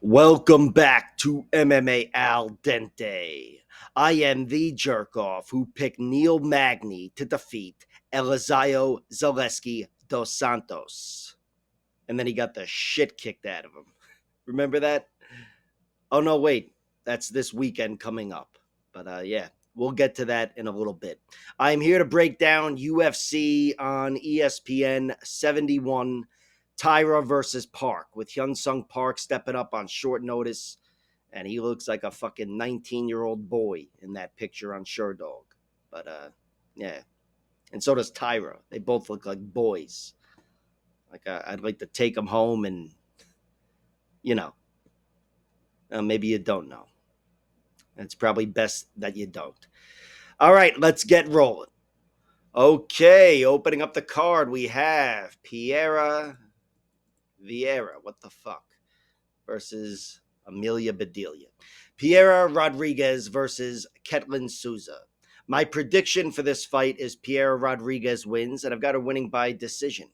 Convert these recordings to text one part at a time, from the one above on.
Welcome back to MMA Al Dente. I am the jerk-off who picked Neil Magny to defeat Elizao Zaleski dos Santos. And then he got the shit kicked out of him. Remember that? Oh, no, wait. That's this weekend coming up. But yeah, we'll get to that in a little bit. I'm here to break down UFC on ESPN 71, Taira versus Park, with Hyun Sung Park stepping up on short notice. And he looks like a fucking 19-year-old boy in that picture on Sherdog. But yeah. And so does Taira. They both look like boys. Like I'd like to take them home and, you know, maybe you don't know. It's probably best that you don't. All right, let's get rolling. Okay, opening up the card, we have Vieira, what the fuck, versus Amelia Bedelia. Piera Rodriguez versus Ketlen Souza. My prediction for this fight is Piera Rodriguez wins, and I've got her winning by decision.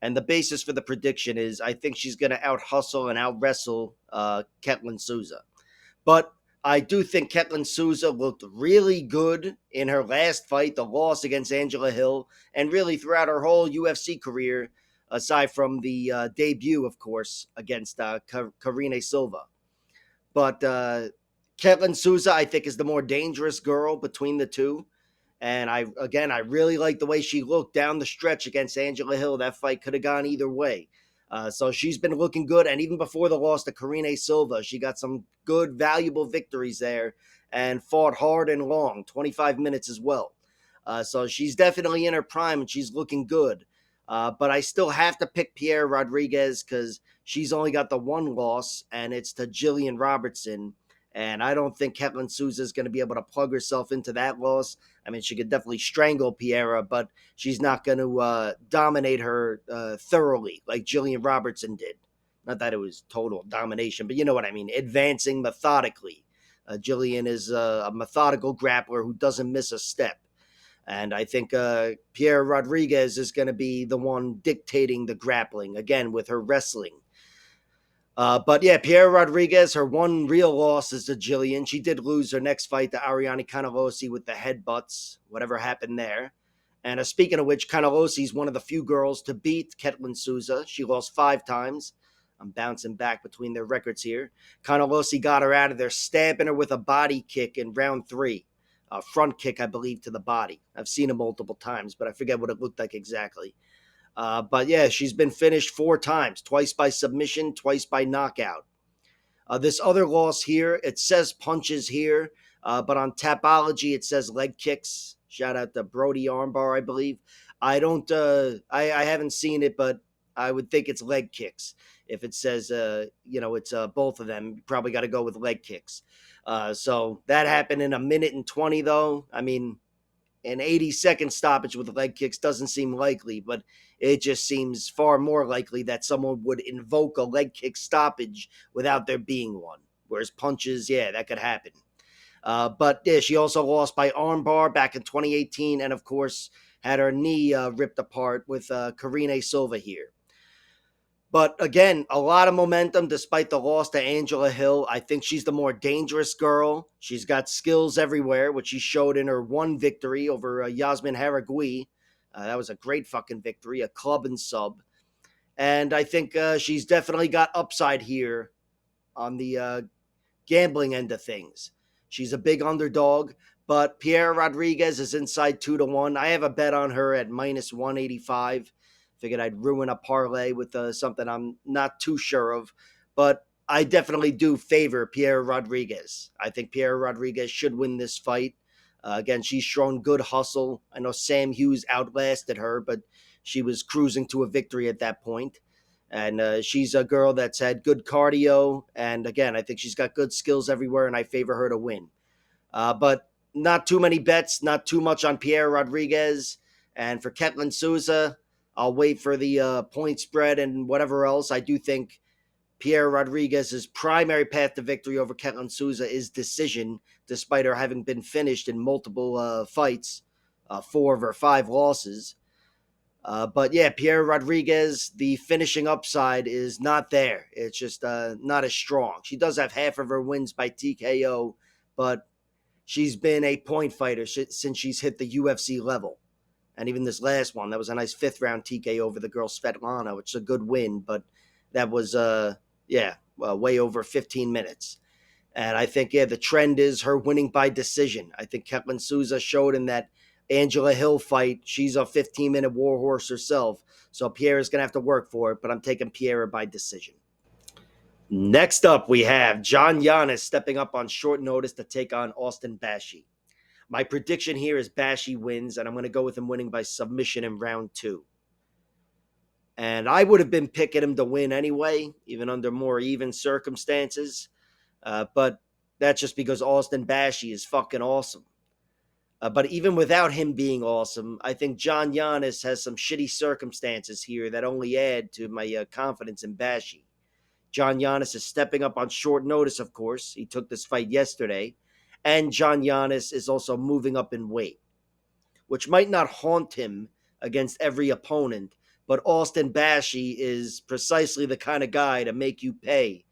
And the basis for the prediction is I think she's going to out-hustle and out-wrestle Ketlen Souza. But I do think Ketlen Souza looked really good in her last fight, the loss against Angela Hill, and really throughout her whole UFC career, aside from the debut, of course, against Karine Silva. But Ketlen Souza, I think, is the more dangerous girl between the two. And I really like the way she looked down the stretch against Angela Hill. That fight could have gone either way. So she's been looking good. And even before the loss to Karine Silva, she got some good, valuable victories there and fought hard and long, 25 minutes as well. So she's definitely in her prime and she's looking good. But I still have to pick Piera Rodriguez because she's only got the one loss, and it's to Jillian Robertson. And I don't think Ketlen Souza is going to be able to plug herself into that loss. I mean, she could definitely strangle Piera, but she's not going to dominate her thoroughly like Jillian Robertson did. Not that it was total domination, but you know what I mean. Advancing methodically. Jillian is a methodical grappler who doesn't miss a step. And I think Piera Rodriguez is going to be the one dictating the grappling, again, with her wrestling. But yeah, Piera Rodriguez, her one real loss is to Jillian. She did lose her next fight to Ariane Canellosi with the headbutts, whatever happened there. And speaking of which, Canellosi is one of the few girls to beat Ketlen Souza. She lost 5 times. I'm bouncing back between their records here. Canellosi got her out of there, stabbing her with a body kick in round 3. A front kick, I believe, to the body. I've seen it multiple times, but I forget what it looked like exactly. But yeah, she's been finished 4 times, twice by submission, twice by knockout. This other loss here, it says punches here, but on Tapology it says leg kicks. Shout out to Brody Armbar, I believe. I don't, I haven't seen it, but I would think it's leg kicks. If it says, it's both of them, you probably got to go with leg kicks. So that happened in 1:20, though. I mean, an 80-second stoppage with leg kicks doesn't seem likely, but it just seems far more likely that someone would invoke a leg kick stoppage without there being one. Whereas punches, yeah, that could happen. But yeah, she also lost by armbar back in 2018, and of course had her knee ripped apart with Karine Silva here. But again, a lot of momentum despite the loss to Angela Hill. I think she's the more dangerous girl. She's got skills everywhere, which she showed in her one victory over Yasmin Haragui. That was a great fucking victory, a club and sub. And I think she's definitely got upside here on the gambling end of things. She's a big underdog, but Piera Rodriguez is inside 2-1. I have a bet on her at minus 185. Figured I'd ruin a parlay with something I'm not too sure of, but I definitely do favor Piera Rodriguez. I think Piera Rodriguez should win this fight. Again, she's shown good hustle. I know Sam Hughes outlasted her, but she was cruising to a victory at that point. And she's a girl that's had good cardio. And again, I think she's got good skills everywhere, and I favor her to win. But not too many bets, not too much on Piera Rodriguez. And for Ketlen Souza, I'll wait for the point spread and whatever else. I do think Piera Rodriguez's primary path to victory over Ketlen Souza is decision, despite her having been finished in multiple fights, 4 of her 5 losses. But yeah, Piera Rodriguez, the finishing upside is not there. It's just not as strong. She does have half of her wins by TKO, but she's been a point fighter since she's hit the UFC level. And even this last one, that was a nice fifth round TKO over the girl Svetlana, which is a good win, but that was, way over 15 minutes. And I think, yeah, the trend is her winning by decision. I think Ketlen Souza showed in that Angela Hill fight, she's a 15-minute warhorse herself. So Piera's going to have to work for it, but I'm taking Piera by decision. Next up, we have John Yannis stepping up on short notice to take on Austin Bashi. My prediction here is Bashi wins, and I'm going to go with him winning by submission in round 2. And I would have been picking him to win anyway, even under more even circumstances. But that's just because Austin Bashi is fucking awesome. But even without him being awesome, I think John Yannis has some shitty circumstances here that only add to my confidence in Bashi. John Yannis is stepping up on short notice, of course. He took this fight yesterday. And John Yannis is also moving up in weight, which might not haunt him against every opponent, but Austin Bashi is precisely the kind of guy to make you pay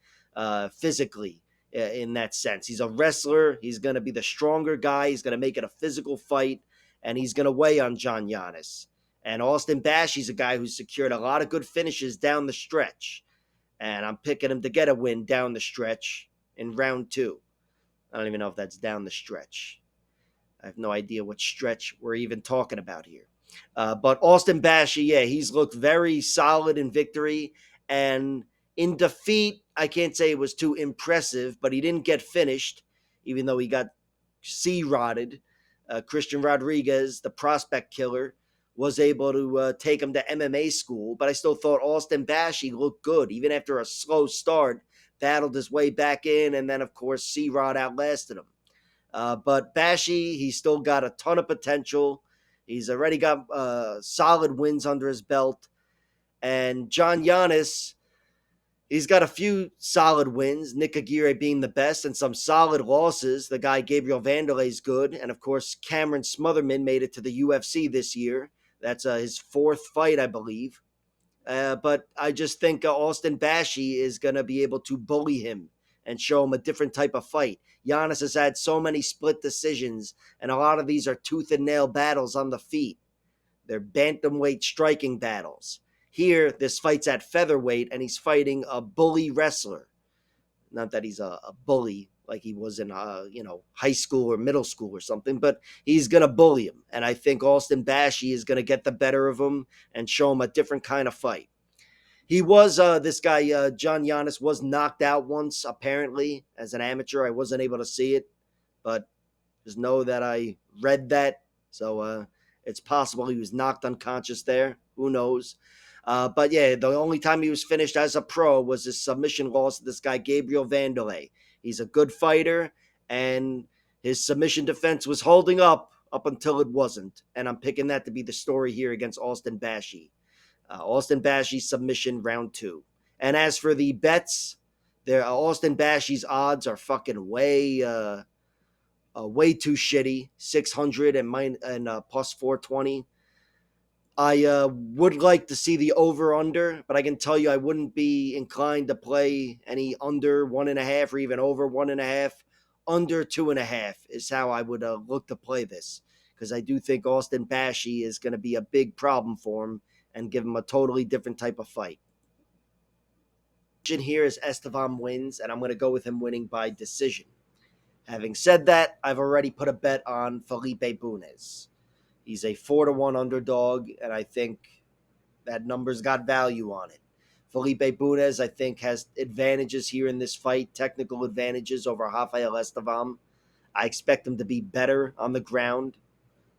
physically in that sense. He's a wrestler. He's going to be the stronger guy. He's going to make it a physical fight, and he's going to weigh on John Yannis. And Austin Bashi's a guy who's secured a lot of good finishes down the stretch, and I'm picking him to get a win down the stretch in round 2. I don't even know if that's down the stretch. I have no idea what stretch we're even talking about here. But Austin Bashi, yeah, he's looked very solid in victory. And in defeat, I can't say it was too impressive, but he didn't get finished, even though he got C-rotted. Christian Rodriguez, the prospect killer, was able to take him to MMA school. But I still thought Austin Bashi looked good, even after a slow start, battled his way back in, and then, of course, C-Rod outlasted him. But Bashi, he's still got a ton of potential. He's already got solid wins under his belt. And John Yannis, he's got a few solid wins, Nick Aguirre being the best, and some solid losses. The guy Gabriel Vanderlei's good. And of course, Cameron Smotherman made it to the UFC this year. That's his 4th fight, I believe. But I just think Austin Bashi is going to be able to bully him and show him a different type of fight. Yannis has had so many split decisions, and a lot of these are tooth and nail battles on the feet. They're bantamweight striking battles. Here, this fight's at featherweight, and he's fighting a bully wrestler. Not that he's a bully like he was in high school or middle school or something, but he's going to bully him. And I think Austin Bashi is going to get the better of him and show him a different kind of fight. He was, this guy, John Yannis, was knocked out once, apparently, as an amateur. I wasn't able to see it, but just know that I read that. So it's possible he was knocked unconscious there. Who knows? But yeah, the only time he was finished as a pro was his submission loss to this guy, Gabriel Vanderlei. He's a good fighter, and his submission defense was holding up until it wasn't. And I'm picking that to be the story here against Austin Bashi. Austin Bashi's submission round 2. And as for the bets, Austin Bashi's odds are fucking way too shitty. 600 and plus 420. I would like to see the over-under, but I can tell you I wouldn't be inclined to play any under 1.5 or even over 1.5. Under 2.5 is how I would look to play this, because I do think Austin Bashi is going to be a big problem for him and give him a totally different type of fight. Here is Estevam wins, and I'm going to go with him winning by decision. Having said that, I've already put a bet on Felipe Bunes. He's a 4-1 underdog, and I think that number's got value on it. Felipe Bunes, I think, has advantages here in this fight, technical advantages over Rafael Estevam. I expect him to be better on the ground,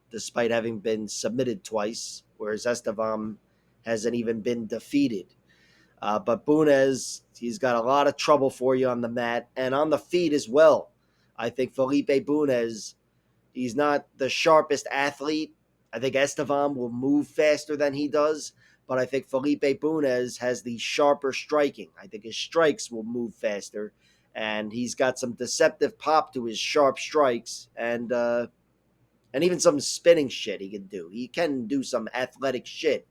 despite having been submitted twice, whereas Estevam hasn't even been defeated. But Bunes, he's got a lot of trouble for you on the mat and on the feet as well. I think Felipe Bunes, he's not the sharpest athlete. I think Estevam will move faster than he does, but I think Felipe Bunes has the sharper striking. I think his strikes will move faster, and he's got some deceptive pop to his sharp strikes, and even some spinning shit he can do. He can do some athletic shit,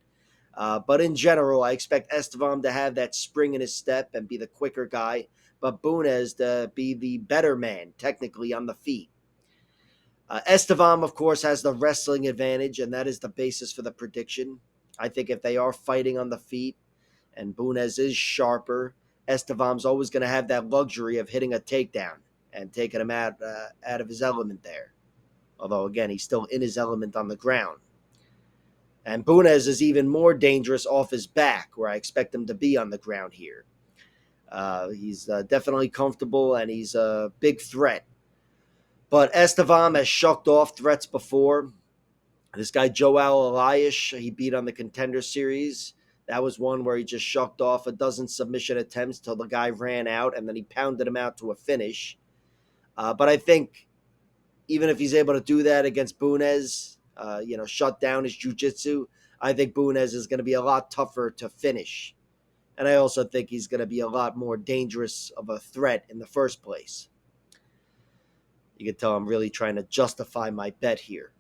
But in general, I expect Estevam to have that spring in his step and be the quicker guy, but Bunes to be the better man, technically, on the feet. Estevam, of course, has the wrestling advantage, and that is the basis for the prediction. I think if they are fighting on the feet and Bunes is sharper, Estevam's always going to have that luxury of hitting a takedown and taking him out of his element there. Although, again, he's still in his element on the ground. And Bunes is even more dangerous off his back, where I expect him to be on the ground here. He's definitely comfortable, and he's a big threat. But Estevam has shucked off threats before. This guy, Joel Elias, he beat on the Contender Series. That was one where he just shucked off a dozen submission attempts till the guy ran out, and then he pounded him out to a finish. But I think even if he's able to do that against Bunes, shut down his jiu-jitsu, I think Bunes is going to be a lot tougher to finish. And I also think he's going to be a lot more dangerous of a threat in the first place. You can tell I'm really trying to justify my bet here.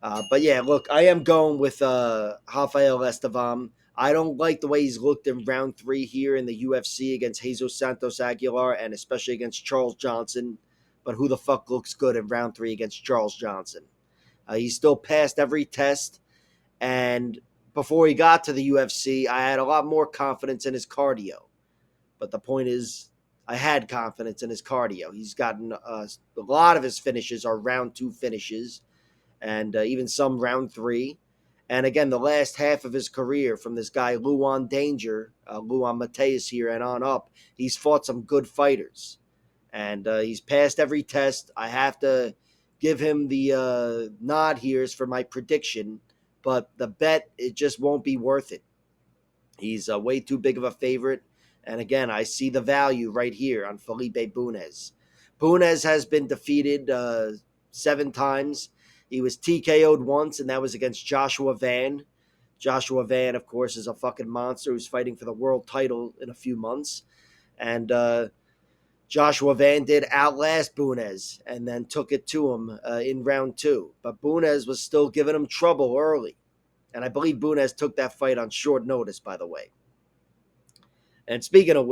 But yeah, look, I am going with Rafael Estevam. I don't like the way he's looked in round 3 here in the UFC against Jesus Santos Aguilar and especially against Charles Johnson. But who the fuck looks good in round 3 against Charles Johnson? He's still passed every test. And before he got to the UFC, I had a lot more confidence in his cardio. But the point is, I had confidence in his cardio. He's gotten a lot of his finishes are round 2 finishes, and even some round 3. And again, the last half of his career from this guy, Luan Danger, Luan Mateus here and on up, he's fought some good fighters. And he's passed every test. I have to give him the nod here for my prediction, but the bet, it just won't be worth it. He's way too big of a favorite. And again, I see the value right here on Felipe Bunes. Bunes has been defeated 7 times. He was TKO'd once, and that was against Joshua Van. Joshua Van, of course, is a fucking monster who's fighting for the world title in a few months. And Joshua Van did outlast Bunes and then took it to him in round 2. But Bunes was still giving him trouble early. And I believe Bunes took that fight on short notice, by the way. And speaking of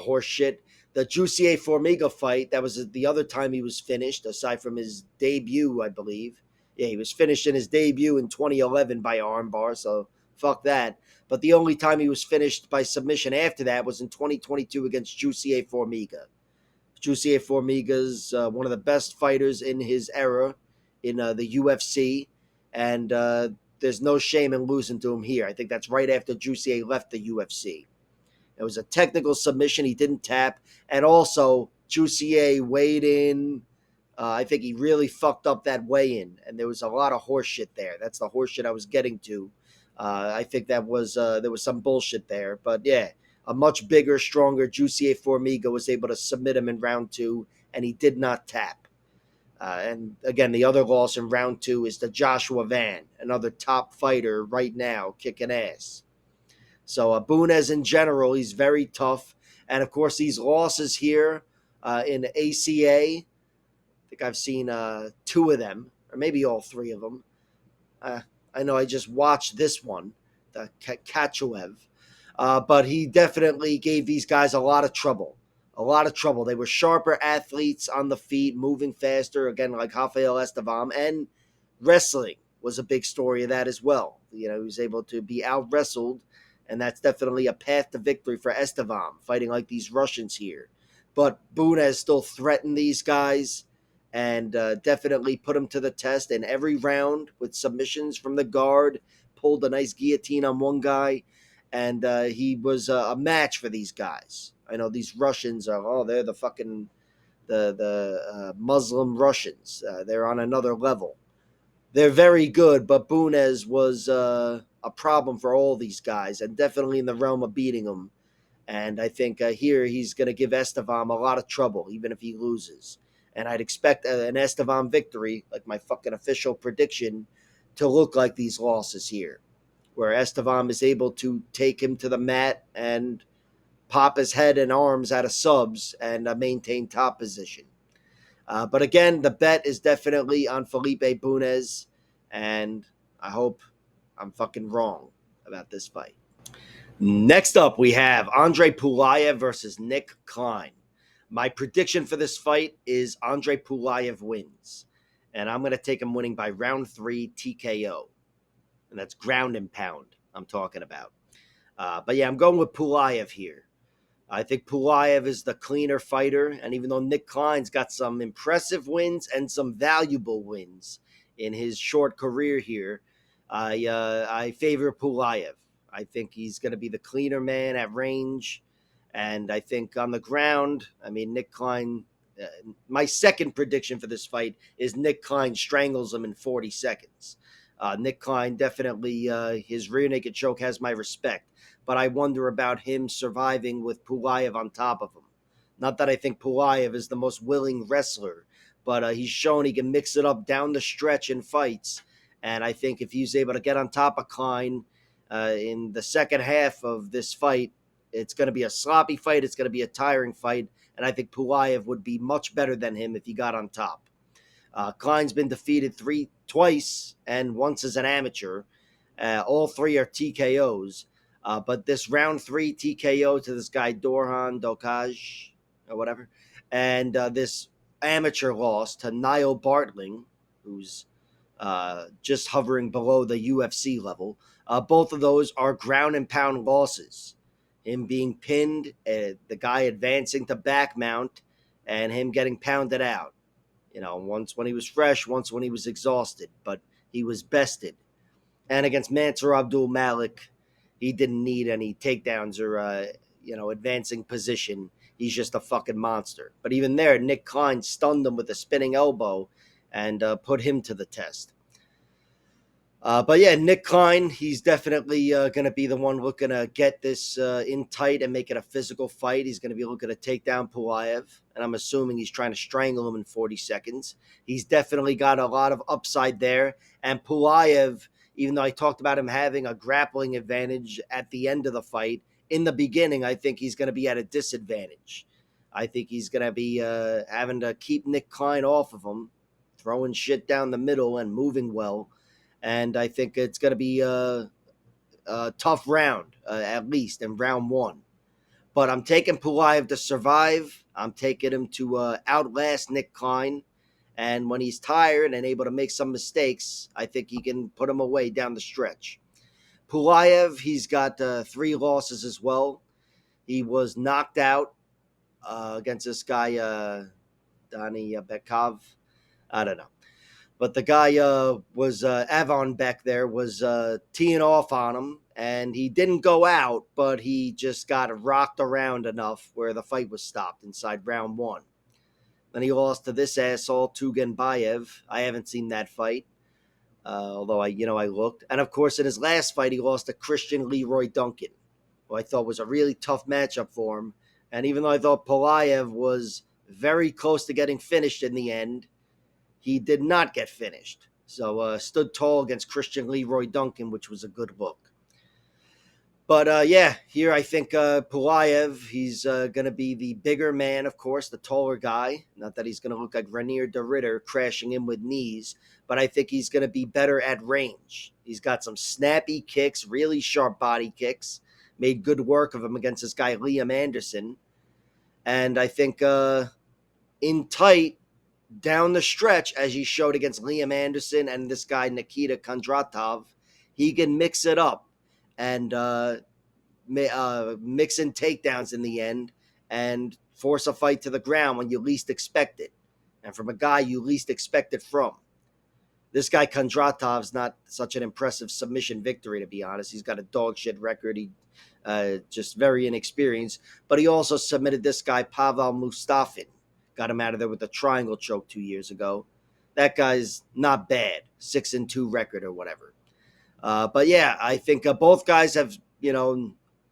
horse shit, the Jussier Formiga fight, that was the other time he was finished, aside from his debut, I believe. Yeah, he was finished in his debut in 2011 by armbar, so fuck that. But the only time he was finished by submission after that was in 2022 against Jussier Formiga. Jussier Formiga's one of the best fighters in his era in the UFC, and there's no shame in losing to him here. I think that's right after Jussier left the UFC. It was a technical submission. He didn't tap. And also, Jussier weighed in. I think he really fucked up that weigh-in. And there was a lot of horse shit there. That's the horse shit I was getting to. I think that was there was some bullshit there. But yeah, a much bigger, stronger Jussier Formiga was able to submit him in round 2, and he did not tap. And again, the other loss in round 2 is to Joshua Van, another top fighter right now, kicking ass. So Bunes in general, he's very tough. And of course, these losses here in ACA, I think I've seen 2 of them, or maybe all 3 of them. I know I just watched this one, the Kachuev. But he definitely gave these guys a lot of trouble. A lot of trouble. They were sharper athletes on the feet, moving faster, again, like Rafael Estevam. And wrestling was a big story of that as well. He was able to be out-wrestled, and that's definitely a path to victory for Estevam, fighting like these Russians here. But Bunes still threatened these guys and definitely put them to the test in every round with submissions from the guard, pulled a nice guillotine on one guy, and he was a match for these guys. I know these Russians they're the fucking the Muslim Russians. They're on another level. They're very good, but Bunes was a problem for all these guys, and definitely in the realm of beating them. And I think here he's going to give Estevam a lot of trouble, even if he loses. And I'd expect an Estevam victory, like my fucking official prediction, to look like these losses here, where Estevam is able to take him to the mat and pop his head and arms out of subs and maintain top position. But again, the bet is definitely on Felipe Bunes, and I hope I'm fucking wrong about this fight. Next up, we have Andre Pulyaev versus Nick Klein. My prediction for this fight is Andre Pulyaev wins, and I'm going to take him winning by round 3 TKO, and that's ground and pound I'm talking about. But yeah, I'm going with Pulyaev here. I think Pulyaev is the cleaner fighter, and even though Nick Klein's got some impressive wins and some valuable wins in his short career here, I favor Pulyaev. I think he's going to be the cleaner man at range, and I think on the ground, I mean, Nick Klein. My second prediction for this fight is Nick Klein strangles him in 40 seconds. Nick Klein definitely, his rear naked choke has my respect, but I wonder about him surviving with Pulyaev on top of him. Not that I think Pulyaev is the most willing wrestler, but he's shown he can mix it up down the stretch in fights. And I think if he's able to get on top of Klein in the second half of this fight, it's going to be a sloppy fight. It's going to be a tiring fight. And I think Pulyaev would be much better than him if he got on top. Klein's been defeated twice and once as an amateur. All 3 are TKOs. But this round 3 TKO to this guy, Dorhan Dokaj, or whatever, and this amateur loss to Niall Bartling, who's just hovering below the UFC level. Both of those are ground and pound losses. Him being pinned, the guy advancing to back mount, and him getting pounded out. Once when he was fresh, once when he was exhausted, but he was bested. And against Mansour Abdul Malik, he didn't need any takedowns or, advancing position. He's just a fucking monster. But even there, Nick Klein stunned him with a spinning elbow and put him to the test. But yeah, Nick Klein, he's definitely going to be the one looking to get this in tight and make it a physical fight. He's going to be looking to take down Pulyaev, and I'm assuming he's trying to strangle him in 40 seconds. He's definitely got a lot of upside there, and Pulyaev, even though I talked about him having a grappling advantage at the end of the fight, in the beginning, I think he's going to be at a disadvantage. I think he's going to be having to keep Nick Klein off of him, throwing shit down the middle and moving well. And I think it's going to be a tough round, at least in round 1. But I'm taking Pulyaev to survive. I'm taking him to outlast Nick Klein. And when he's tired and able to make some mistakes, I think he can put him away down the stretch. Pulyaev, he's got 3 losses as well. He was knocked out against this guy, Dani Bekov. I don't know. But the guy was Avon Beck there was teeing off on him, and he didn't go out, but he just got rocked around enough where the fight was stopped inside round 1. Then he lost to this asshole, Tugenbayev. I haven't seen that fight, although I looked. And of course, in his last fight, he lost to Christian Leroy Duncan, who I thought was a really tough matchup for him. And even though I thought Pulyaev was very close to getting finished in the end, he did not get finished. So stood tall against Christian Leroy Duncan, which was a good look. But yeah, here I think Pulyaev, he's going to be the bigger man, of course, the taller guy. Not that he's going to look like Renier de Ritter crashing in with knees, but I think he's going to be better at range. He's got some snappy kicks, really sharp body kicks. Made good work of him against this guy, Liam Anderson. And I think in tight, down the stretch, as he showed against Liam Anderson and this guy Nikita Kondratov, he can mix it up and mix in takedowns in the end and force a fight to the ground when you least expect it, and from a guy you least expect it from. This guy Kondratov's not such an impressive submission victory, to be honest. He's got a dog shit record. He just very inexperienced, but he also submitted this guy Pavel Mustafin. Got him out of there with a triangle choke 2 years ago. That guy's not bad. 6-2 record or whatever. But yeah, I think both guys have,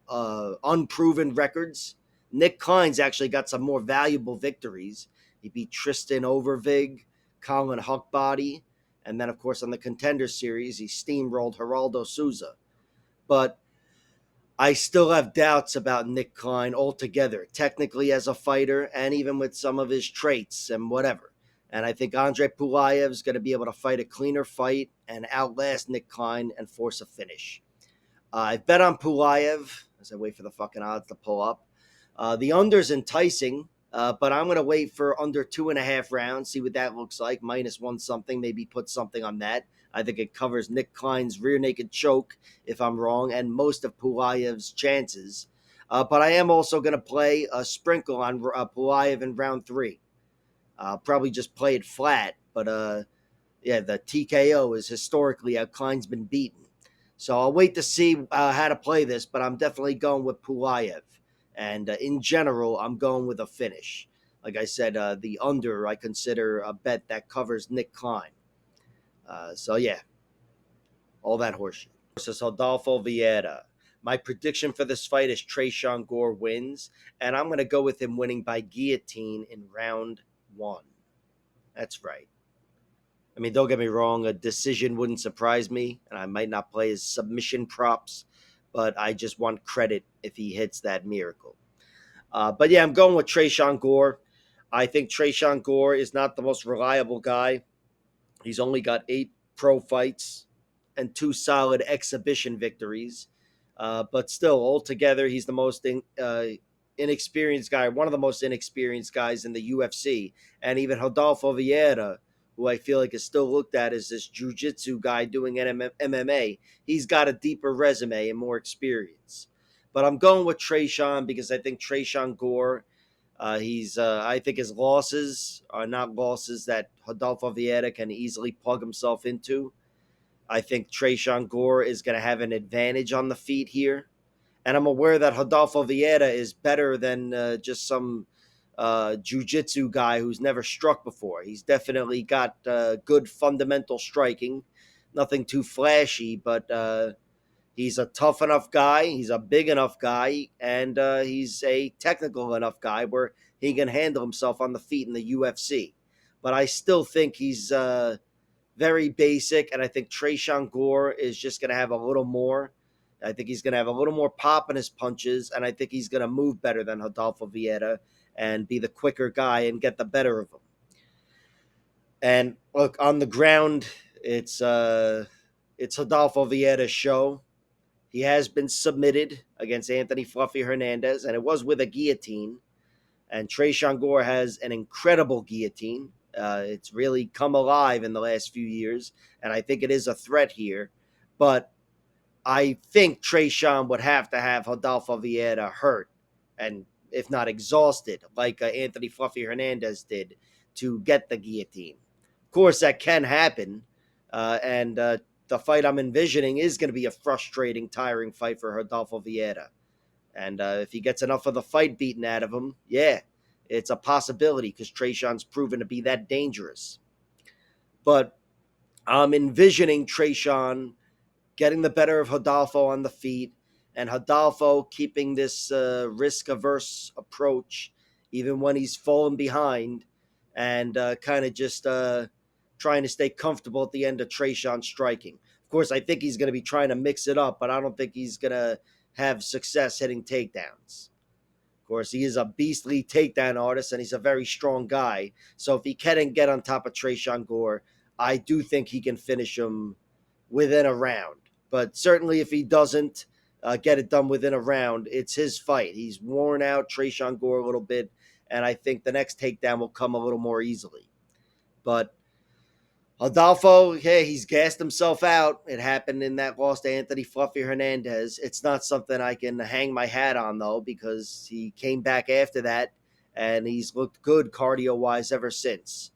unproven records. Nick Klein's actually got some more valuable victories. He beat Tristan Overvig, Colin Huckbody, and then, of course, on the Contender Series, he steamrolled Geraldo Souza. But I still have doubts about Nick Klein altogether, technically as a fighter and even with some of his traits and whatever. And I think Andre Pulyaev is going to be able to fight a cleaner fight and outlast Nick Klein and force a finish. I bet on Pulyaev as I wait for the fucking odds to pull up. The under's enticing, but I'm going to wait for under 2.5 rounds, see what that looks like. -1 something, maybe put something on that. I think it covers Nick Klein's rear naked choke, if I'm wrong, and most of Pulyev's chances. But I am also going to play a sprinkle on Pulyaev in round 3. I'll probably just play it flat, but yeah, the TKO is historically how Klein's been beaten. So I'll wait to see how to play this, but I'm definitely going with Pulyaev. And in general, I'm going with a finish. Like I said, the under I consider a bet that covers Nick Klein. So yeah, all that horseshit. Versus Adolfo Vieira. My prediction for this fight is Gore wins, and I'm going to go with him winning by guillotine in round 1. That's right. I mean, don't get me wrong, a decision wouldn't surprise me, and I might not play his submission props, but I just want credit if he hits that miracle. But yeah, I'm going with Gore. I think Gore is not the most reliable guy. He's only got 8 pro fights and 2 solid exhibition victories. But still, altogether, he's the most inexperienced guy, one of the most inexperienced guys in the UFC. And even Rodolfo Vieira, who I feel like is still looked at as this jiu-jitsu guy doing MMA, he's got a deeper resume and more experience. But I'm going with because I think Gore, I think his losses are not losses that Rodolfo Vieira can easily plug himself into. I think Gore is going to have an advantage on the feet here. And I'm aware that Rodolfo Vieira is better than just some jiu-jitsu guy who's never struck before. He's definitely got good fundamental striking. Nothing too flashy, but he's a tough enough guy. He's a big enough guy. And he's a technical enough guy where he can handle himself on the feet in the UFC. But I still think he's very basic, and I think Gore is just going to have a little more. I think he's going to have a little more pop in his punches, and I think he's going to move better than Rodolfo Vieira and be the quicker guy and get the better of him. And look, on the ground, it's Rodolfo Vieira's show. He has been submitted against Anthony Fluffy Hernandez, and it was with a guillotine. And Gore has an incredible guillotine. It's really come alive in the last few years, and I think it is a threat here. But I think would have to have Rodolfo Vieira hurt, and if not exhausted, like Anthony Fluffy Hernandez did, to get the guillotine. Of course, that can happen, and the fight I'm envisioning is going to be a frustrating, tiring fight for Rodolfo Vieira. And if he gets enough of the fight beaten out of him, yeah, it's a possibility because Trayshon's proven to be that dangerous. But I'm envisioning Trayshawn getting the better of Rodolfo on the feet and Rodolfo keeping this risk-averse approach even when he's fallen behind and kind of just trying to stay comfortable at the end of Trayshawn striking. Of course, I think he's going to be trying to mix it up, but I don't think he's going to have success hitting takedowns. Of course, he is a beastly takedown artist, and he's a very strong guy. So if he can get on top of Gore, I do think he can finish him within a round. But certainly if he doesn't get it done within a round, it's his fight. He's worn out Gore a little bit, and I think the next takedown will come a little more easily. But Adolfo, hey, he's gassed himself out. It happened in that loss to Anthony Fluffy Hernandez. It's not something I can hang my hat on, though, because he came back after that, and he's looked good cardio-wise ever since.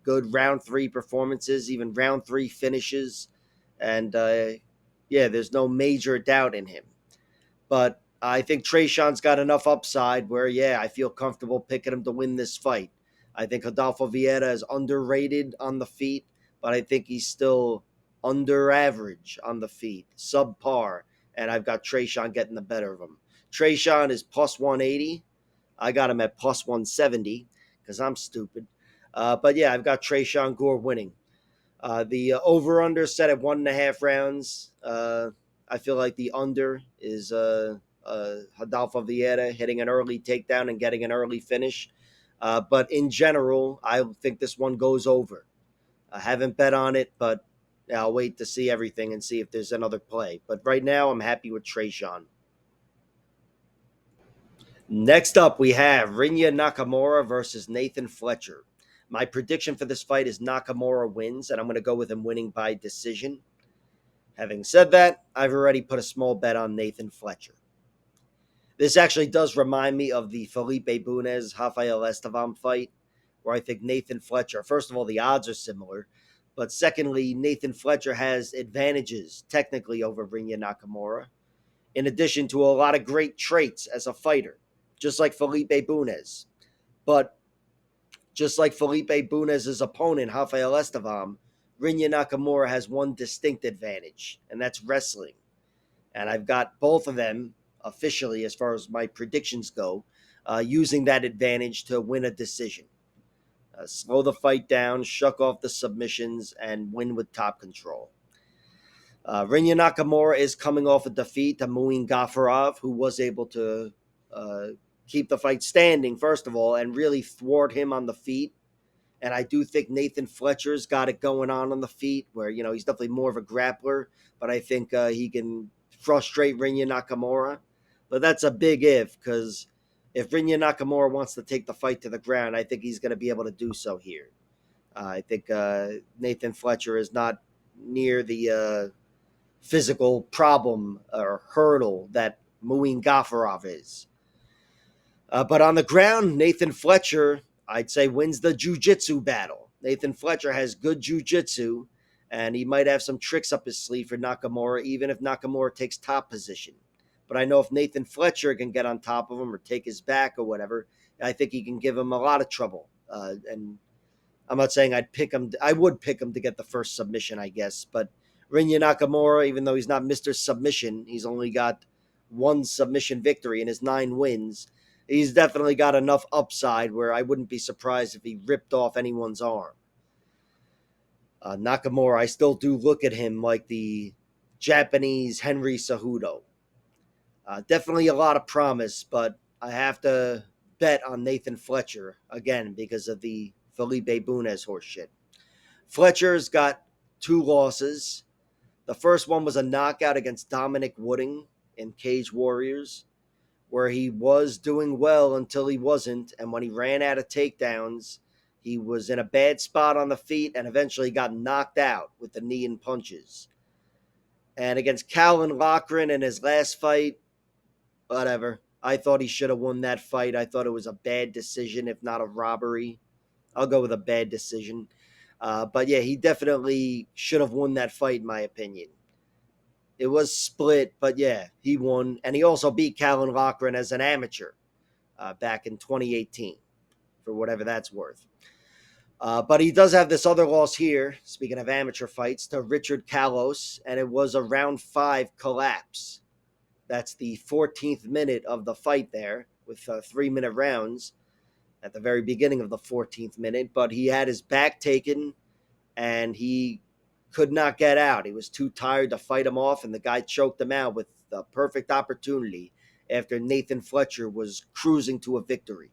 Good round 3 performances, even round 3 finishes. And, yeah, there's no major doubt in him. But I think Trayshon's got enough upside where, yeah, I feel comfortable picking him to win this fight. I think Rodolfo Vieira is underrated on the feet, but I think he's still under average on the feet, subpar, and I've got Trayshon getting the better of him. Trayshon is plus 180. I got him at plus 170 because I'm stupid. But yeah, I've got Gore winning. The over-under set at 1.5 rounds. I feel like the under is Rodolfo Vieira hitting an early takedown and getting an early finish. But in general, I think this one goes over. I haven't bet on it, but I'll wait to see everything and see if there's another play. But right now, I'm happy with Trayshawn. Next up, we have Rinya Nakamura versus Nathan Fletcher. My prediction for this fight is Nakamura wins, and I'm going to go with him winning by decision. Having said that, I've already put a small bet on Nathan Fletcher. This actually does remind me of the Felipe Bunes Rafael Estevam fight, where I think Nathan Fletcher, first of all, the odds are similar, but secondly, Nathan Fletcher has advantages technically over Rinya Nakamura, in addition to a lot of great traits as a fighter, just like Felipe Bunes. But just like Felipe Bunes' opponent, Rafael Estevam, Rinya Nakamura has one distinct advantage, and that's wrestling. And I've got both of them officially, as far as my predictions go, using that advantage to win a decision. Slow the fight down, shuck off the submissions, and win with top control. Rinya Nakamura is coming off a defeat to Muin Gafarov, who was able to uh, keep the fight standing, first of all, and really thwart him on the feet. And I do think Nathan Fletcher's got it going on the feet, where, he's definitely more of a grappler, but I think he can frustrate Rinya Nakamura. But that's a big if, because if Rinya Nakamura wants to take the fight to the ground, I think he's going to be able to do so here. I think Nathan Fletcher is not near the physical problem or hurdle that Muin Gafarov is. But on the ground, Nathan Fletcher, I'd say, wins the jiu-jitsu battle. Nathan Fletcher has good jiu-jitsu, and he might have some tricks up his sleeve for Nakamura, even if Nakamura takes top position. But I know if Nathan Fletcher can get on top of him or take his back or whatever, I think he can give him a lot of trouble. And I'm not saying I'd pick him. I would pick him to get the first submission, I guess. But Rinya Nakamura, even though he's not Mr. Submission, he's only got one submission victory in his 9 wins. He's definitely got enough upside where I wouldn't be surprised if he ripped off anyone's arm. Nakamura, I still do look at him like the Japanese Henry Cejudo. Definitely a lot of promise, but I have to bet on Nathan Fletcher again because of the Felipe Bunes horseshit. Fletcher's got 2 losses. The first one was a knockout against Dominic Wooding in Cage Warriors, where he was doing well until he wasn't. And when he ran out of takedowns, he was in a bad spot on the feet and eventually got knocked out with the knee and punches. And against Calvin Loughran in his last fight, whatever. I thought he should have won that fight. I thought it was a bad decision, if not a robbery. I'll go with a bad decision. But yeah, he definitely should have won that fight, in my opinion. It was split, but yeah, he won. And he also beat Calvin Loughran as an amateur back in 2018, for whatever that's worth. But he does have this other loss here, speaking of amateur fights, to Richard Kalos, and it was a round 5 collapse. That's the 14th minute of the fight there, with 3-minute rounds at the very beginning of the 14th minute. But he had his back taken, and he could not get out. He was too tired to fight him off, and the guy choked him out with the perfect opportunity after Nathan Fletcher was cruising to a victory.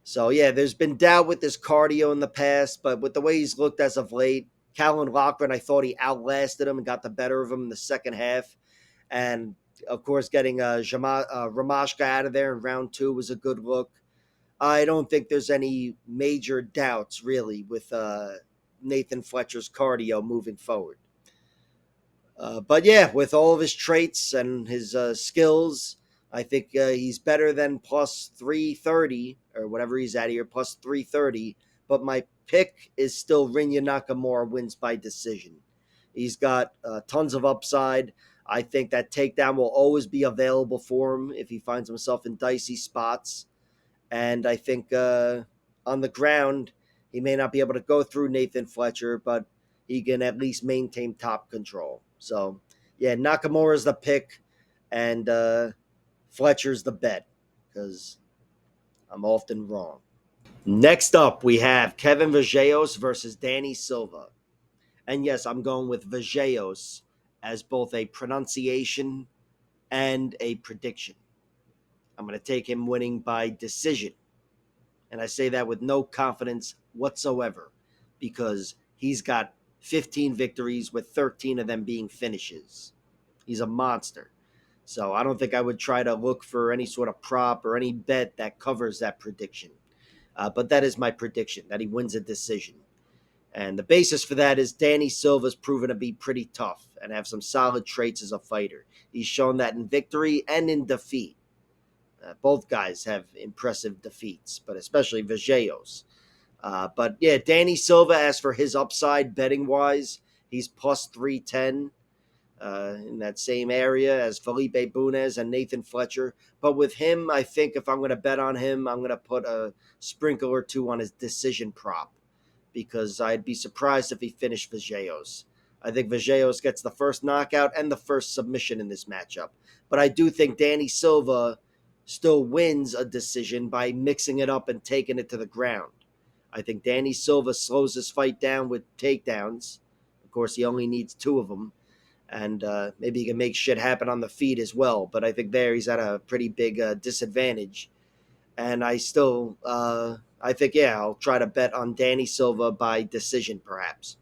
So, yeah, there's been doubt with his cardio in the past, but with the way he's looked as of late, Calvin Loughran, I thought he outlasted him and got the better of him in the second half. And, of course, getting Ramashka out of there in round 2 was a good look. I don't think there's any major doubts, really, with Nathan Fletcher's cardio moving forward. But yeah, with all of his traits and his skills, I think he's better than plus 330 or whatever he's at here, plus 330. But my pick is still Rinya Nakamura wins by decision. He's got tons of upside. I think that takedown will always be available for him if he finds himself in dicey spots. And I think on the ground, he may not be able to go through Nathan Fletcher, but he can at least maintain top control. So, yeah, Nakamura's the pick, and Fletcher's the bet, because I'm often wrong. Next up, we have Kevin Vallejos versus Danny Silva. And yes, I'm going with Vallejos as both a pronunciation and a prediction. I'm going to take him winning by decision. And I say that with no confidence whatsoever because he's got 15 victories, with 13 of them being finishes. He's a monster. So I don't think I would try to look for any sort of prop or any bet that covers that prediction. But that is my prediction, that he wins a decision. And the basis for that is Danny Silva's proven to be pretty tough and have some solid traits as a fighter. He's shown that in victory and in defeat. Both guys have impressive defeats, but especially Vallejos. But yeah, Danny Silva, as for his upside betting wise, he's plus 310 in that same area as Felipe Bunes and Nathan Fletcher. But with him, I think if I'm going to bet on him, I'm going to put a sprinkle or two on his decision prop, because I'd be surprised if he finished Vallejos. I think Vallejos gets the first knockout and the first submission in this matchup. But I do think Danny Silva still wins a decision by mixing it up and taking it to the ground. I think Danny Silva slows his fight down with takedowns. Of course, he only needs two of them. And maybe he can make shit happen on the feet as well. But I think there he's at a pretty big disadvantage. And I think, yeah, I'll try to bet on Danny Silva by decision, perhaps.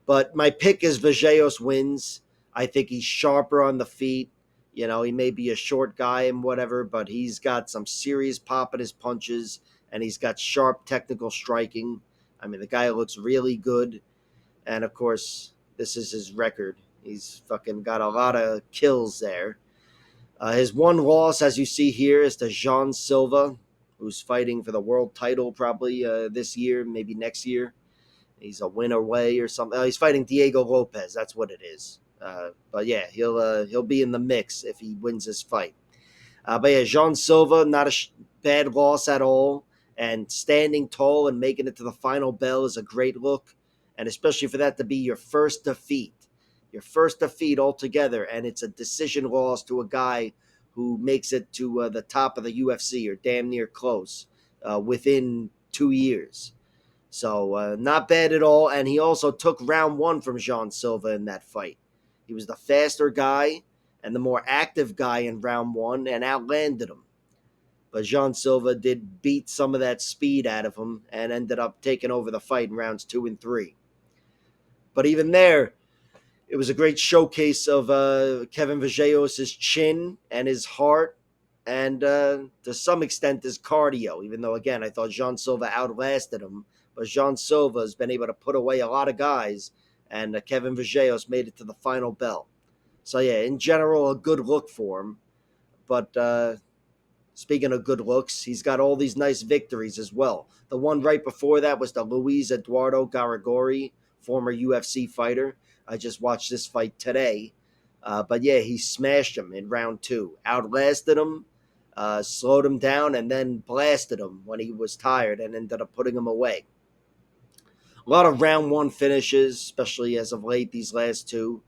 But my pick is Vallejos wins. I think he's sharper on the feet. You know, he may be a short guy and whatever, but he's got some serious pop in his punches, and he's got sharp technical striking. I mean, the guy looks really good. And, of course, this is his record. He's fucking got a lot of kills there. His one loss, as you see here, is to Jean Silva, who's fighting for the world title probably this year, maybe next year. He's a win away or something. He's fighting Diego Lopez. That's what it is. But yeah, he'll be in the mix if he wins this fight. But yeah, Jean Silva, not a bad loss at all. And standing tall and making it to the final bell is a great look. And especially for that to be your first defeat. Your first defeat altogether. And it's a decision loss to a guy who makes it to the top of the UFC, or damn near close, within 2 years. So not bad at all. And he also took round one from Jean Silva in that fight. He was the faster guy and the more active guy in round one and outlanded him. But Jean Silva did beat some of that speed out of him and ended up taking over the fight in rounds 2 and 3. But even there, it was a great showcase of Kevin Vallejos' chin and his heart, and to some extent his cardio, even though, again, I thought Jean Silva outlasted him. But Jean Silva has been able to put away a lot of guys, and Kevin Vallejos made it to the final bell. So, yeah, in general, a good look for him. But speaking of good looks, he's got all these nice victories as well. The one right before that was the Luis Eduardo Garagori, former UFC fighter. I just watched this fight today. But yeah, he smashed him in round 2. Outlasted him, slowed him down, and then blasted him when he was tired and ended up putting him away. A lot of round 1 finishes, especially as of late, these last 2.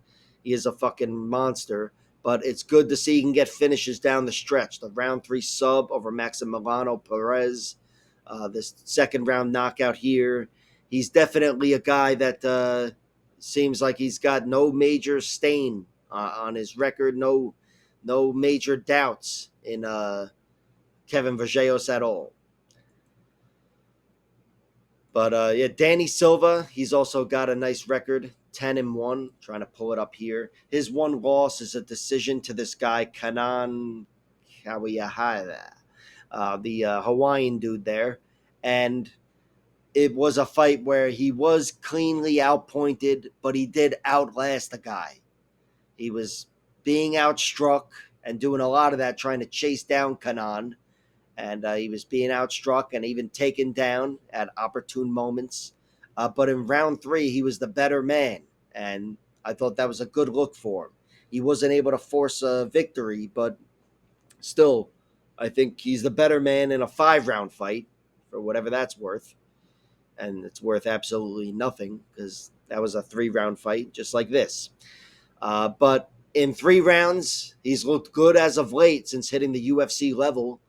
He is a fucking monster. But it's good to see he can get finishes down the stretch. The round 3 sub over Maximiliano Perez. This second round knockout here. He's definitely a guy that seems like he's got no major stain on his record. No major doubts in Kevin Vallejos at all. But yeah, Danny Silva, he's also got a nice record, 10-1. Trying to pull it up here. His one loss is a decision to this guy, Kanan Kawiyahara, the Hawaiian dude there. And it was a fight where he was cleanly outpointed, but he did outlast the guy. He was being outstruck and doing a lot of that, trying to chase down Kanan. And he was being outstruck and even taken down at opportune moments. But in round 3, he was the better man, and I thought that was a good look for him. He wasn't able to force a victory, but still, I think he's the better man in a 5-round fight, for whatever that's worth. And it's worth absolutely nothing, because that was a 3-round fight, just like this. But in 3 rounds, he's looked good as of late since hitting the UFC level.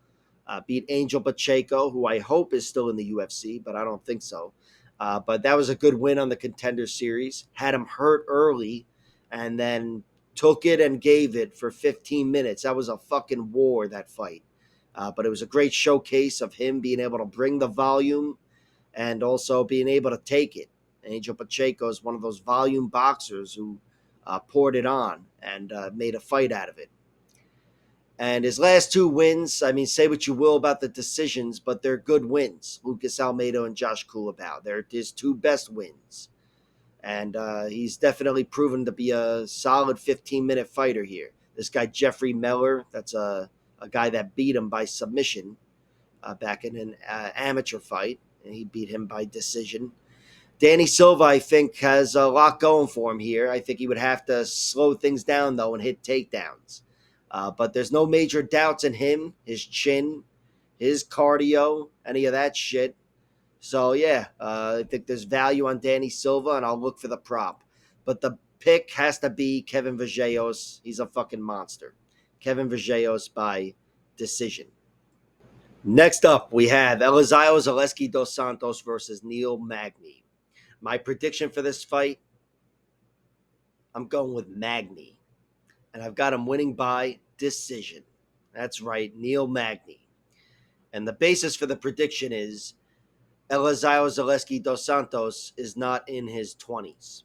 Beat Angel Pacheco, who I hope is still in the UFC, but I don't think so. But that was a good win on the Contender Series. Had him hurt early, and then took it and gave it for 15 minutes. That was a fucking war, that fight. But it was a great showcase of him being able to bring the volume and also being able to take it Angel Pacheco is one of those volume boxers who poured it on and made a fight out of it. And his last two wins, I mean, say what you will about the decisions, but they're good wins. Lucas Almeida and Josh Kulabau. They're his two best wins. And he's definitely proven to be a solid 15-minute fighter here. This guy, Jeffrey Meller, that's a guy that beat him by submission back in an amateur fight. And he beat him by decision. Danny Silva, I think, has a lot going for him here. I think he would have to slow things down, though, and hit takedowns. But there's no major doubts in him, his chin, his cardio, any of that shit. So, yeah, I think there's value on Danny Silva, and I'll look for the prop. But the pick has to be Kevin Vallejos. He's a fucking monster. Kevin Vallejos by decision. Next up, we have Zaleski dos Santos versus Neil Magny. My prediction for this fight, I'm going with Magny. And I've got him winning by decision. That's right, Neil Magny. And the basis for the prediction is Zaleski dos Santos is not in his 20s.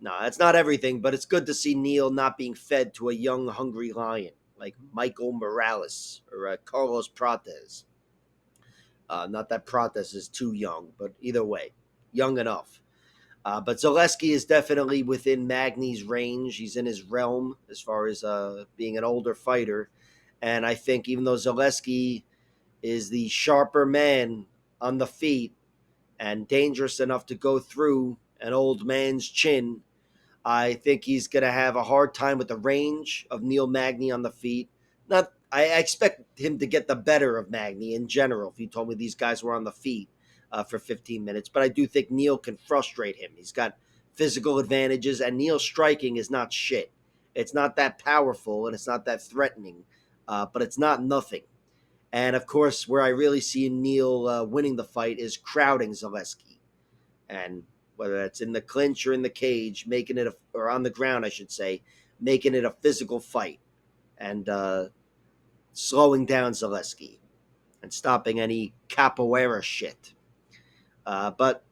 No, that's not everything, but it's good to see Neil not being fed to a young, hungry lion like Michael Morales or Carlos Prates. Not that Prates is too young, but either way, young enough. But Zaleski is definitely within Magny's range. He's in his realm as far as being an older fighter. And I think even though Zaleski is the sharper man on the feet and dangerous enough to go through an old man's chin, I think he's going to have a hard time with the range of Neil Magny on the feet. I expect him to get the better of Magny in general, if you told me these guys were on the feet for 15 minutes. But I do think Neil can frustrate him. He's got physical advantages, and Neil's striking is not shit. It's not that powerful, and it's not that threatening, but it's not nothing. And, of course, where I really see Neil winning the fight is crowding Zaleski. And whether that's in the clinch or in the cage, making it, or on the ground, I should say, making it a physical fight and slowing down Zaleski and stopping any capoeira shit. But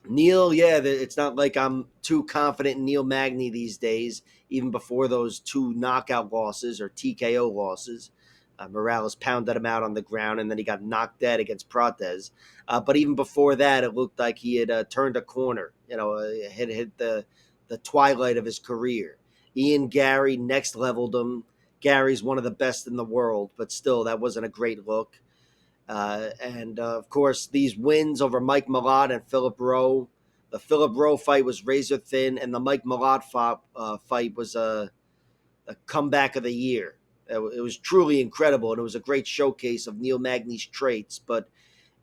Neil, yeah, it's not like I'm too confident in Neil Magny these days, even before those two knockout losses or TKO losses. Morales pounded him out on the ground, and then he got knocked dead against Prates. But even before that, it looked like he had turned a corner. Had hit the twilight of his career. Ian Gary next leveled him. Gary's one of the best in the world, but still, that wasn't a great look. And of course, these wins over Mike Malott and Philip Rowe. The Philip Rowe fight was razor thin, and the Mike Malott fight was a comeback of the year. It was truly incredible, and it was a great showcase of Neil Magny's traits, but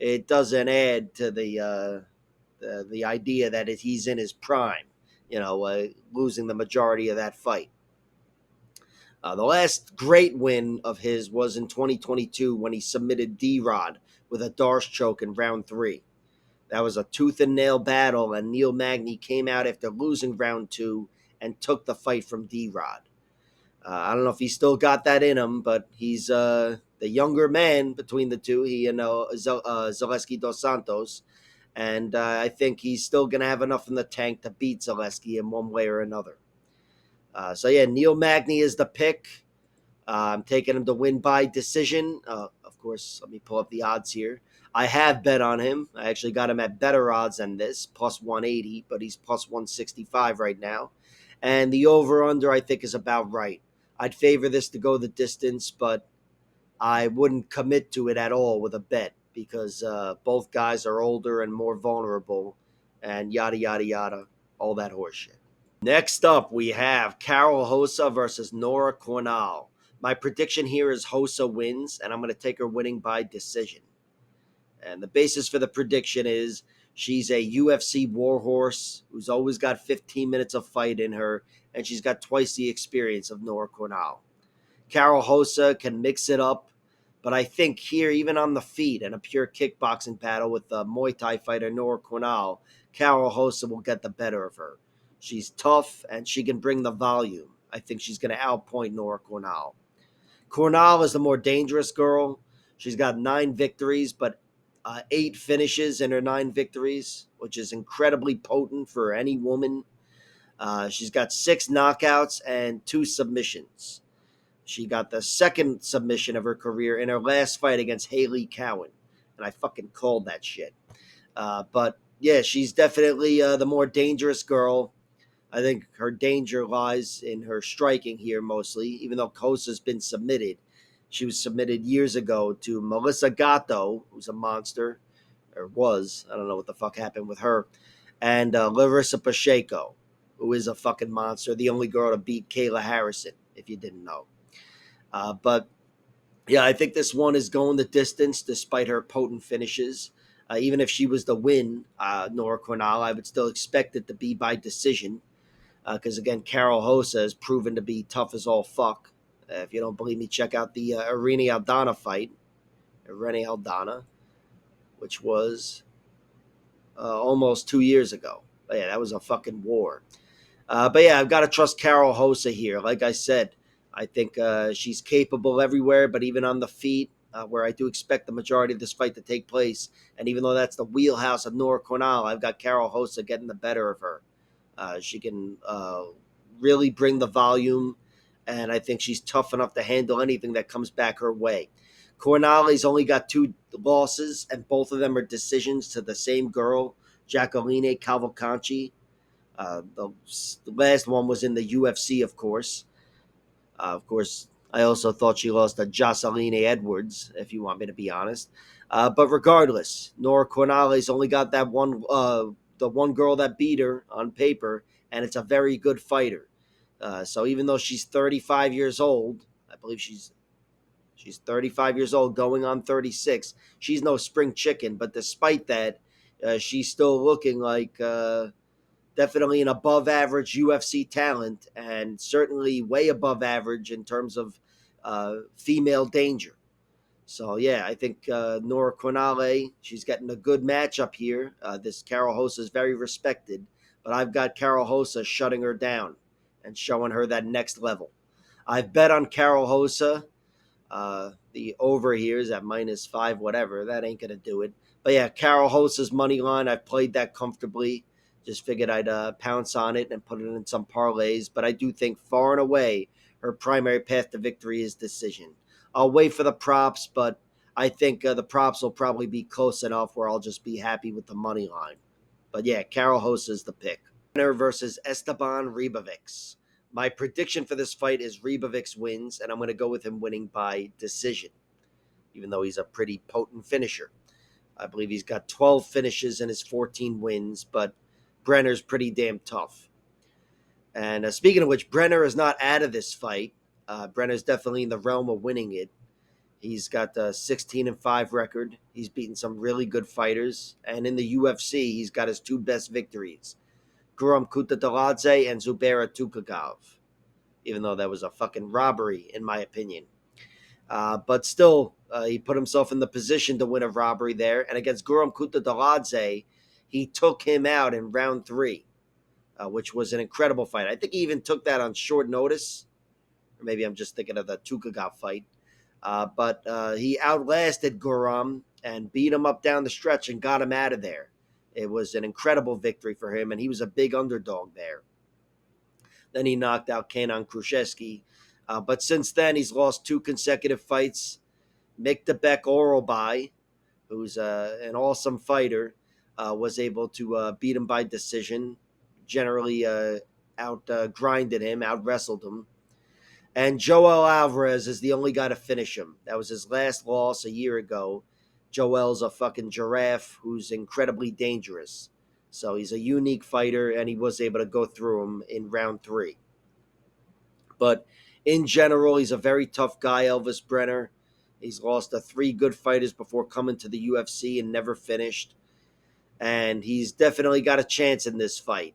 it doesn't add to the idea that he's in his prime, losing the majority of that fight. The last great win of his was in 2022 when he submitted D-Rod with a Darce choke in round 3. That was a tooth and nail battle, and Neil Magny came out after losing round 2 and took the fight from D-Rod. I don't know if he still got that in him, but he's the younger man between the two, he and Zaleski dos Santos. And I think he's still going to have enough in the tank to beat Zaleski in one way or another. So, yeah, Neil Magny is the pick. I'm taking him to win by decision. Of course, let me pull up the odds here. I have bet on him. I actually got him at better odds than this, plus 180, but he's plus 165 right now. And the over-under, I think, is about right. I'd favor this to go the distance, but I wouldn't commit to it at all with a bet because both guys are older and more vulnerable and yada, yada, yada, all that horseshit. Next up, we have Carol Rosa versus Nora Cornolle. My prediction here is Rosa wins, and I'm going to take her winning by decision. And the basis for the prediction is she's a UFC warhorse who's always got 15 minutes of fight in her, and she's got twice the experience of Nora Cornolle. Carol Rosa can mix it up, but I think here, even on the feet in a pure kickboxing battle with the Muay Thai fighter Nora Cornolle, Carol Rosa will get the better of her. She's tough, and she can bring the volume. I think she's going to outpoint Nora Cornolle. Cornolle is the more dangerous girl. She's got 9 victories, but 8 finishes in her 9 victories, which is incredibly potent for any woman. She's got 6 knockouts and 2 submissions. She got the second submission of her career in her last fight against Haley Cowan, and I fucking called that shit. But yeah, she's definitely the more dangerous girl. I think her danger lies in her striking here mostly, even though Kosa's been submitted. She was submitted years ago to Melissa Gatto, who's a monster, or was. I don't know what the fuck happened with her. And Larissa Pacheco, who is a fucking monster, the only girl to beat Kayla Harrison, if you didn't know. But yeah, I think this one is going the distance despite her potent finishes. Even if she was to win Nora Cornolle, I would still expect it to be by decision. Because again, Carol Hosa has proven to be tough as all fuck. If you don't believe me, check out the Irene Aldana fight. Irene Aldana, which was almost 2 years ago. But yeah, that was a fucking war. But yeah, I've got to trust Carol Hosa here. Like I said, I think she's capable everywhere, but even on the feet, where I do expect the majority of this fight to take place. And even though that's the wheelhouse of Nora Cornolle, I've got Carol Hosa getting the better of her. She can really bring the volume, and I think she's tough enough to handle anything that comes back her way. Cornolle's only got 2 losses, and both of them are decisions to the same girl, Jacqueline Cavalcanti. The last one was in the UFC, of course. I also thought she lost to Jocelyn Edwards, if you want me to be honest. But regardless, Nora Cornolle's only got that one, the one girl that beat her on paper, and it's a very good fighter. So even though she's 35 years old, I believe she's 35 years old, going on 36. She's no spring chicken, but despite that, she's still looking like definitely an above average UFC talent, and certainly way above average in terms of female danger. So yeah, I think Nora Cornolle, she's getting a good matchup here. This Carol Hosa is very respected, but I've got Carol Hosa shutting her down and showing her that next level. I've bet on Carol Hosa. The over here is at -5, whatever. That ain't gonna do it. But yeah, Carol Hosa's money line, I've played that comfortably. Just figured I'd pounce on it and put it in some parlays. But I do think far and away her primary path to victory is decision. I'll wait for the props, but I think the props will probably be close enough where I'll just be happy with the money line. But yeah, Carol Hosa is the pick. Brener versus Estevam Ribovics. My prediction for this fight is Ribovics wins, and I'm going to go with him winning by decision, even though he's a pretty potent finisher. I believe he's got 12 finishes in his 14 wins, but Brener's pretty damn tough. And speaking of which, Brener is not out of this fight. Brener's definitely in the realm of winning it. He's got a 16-5 record. He's beaten some really good fighters. And in the UFC, he's got his 2 best victories, Guram Kutateladze and Zubaira Tukhugov, even though that was a fucking robbery, in my opinion. But still, he put himself in the position to win a robbery there. And against Guram Kutateladze, he took him out in round 3, which was an incredible fight. I think he even took that on short notice. Or maybe I'm just thinking of the Tukhugov fight. But he outlasted Guram and beat him up down the stretch and got him out of there. It was an incredible victory for him, and he was a big underdog there. Then he knocked out Kenan Khrushchevsky. But since then, he's lost 2 consecutive fights. Miktabek Orobai, who's an awesome fighter, was able to beat him by decision. Generally out-grinded him, out-wrestled him. And Joel Alvarez is the only guy to finish him. That was his last loss a year ago. Joel's a fucking giraffe who's incredibly dangerous. So he's a unique fighter, and he was able to go through him in round 3. But in general, he's a very tough guy, Elvis Brener. He's lost to 3 good fighters before coming to the UFC and never finished. And he's definitely got a chance in this fight.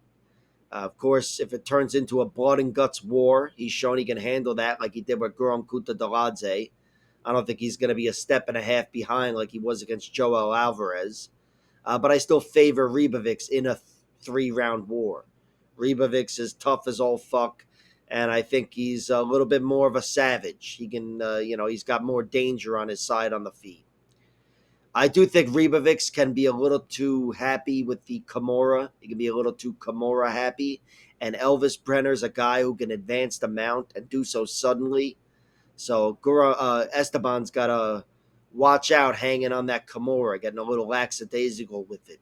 Of course, if it turns into a blood and guts war, he's shown he can handle that like he did with Guram Kutateladze. I don't think he's going to be a step and a half behind like he was against Joel Alvarez. But I still favor Ribovics in a 3-round war. Ribovics is tough as all fuck, and I think he's a little bit more of a savage. He can, he's got more danger on his side on the feet. I do think Ribovics can be a little too happy with the Kimura. He can be a little too Kimura happy. And Elvis Brener's a guy who can advance the mount and do so suddenly. So Esteban's got to watch out hanging on that Kimura, getting a little lackadaisical with it.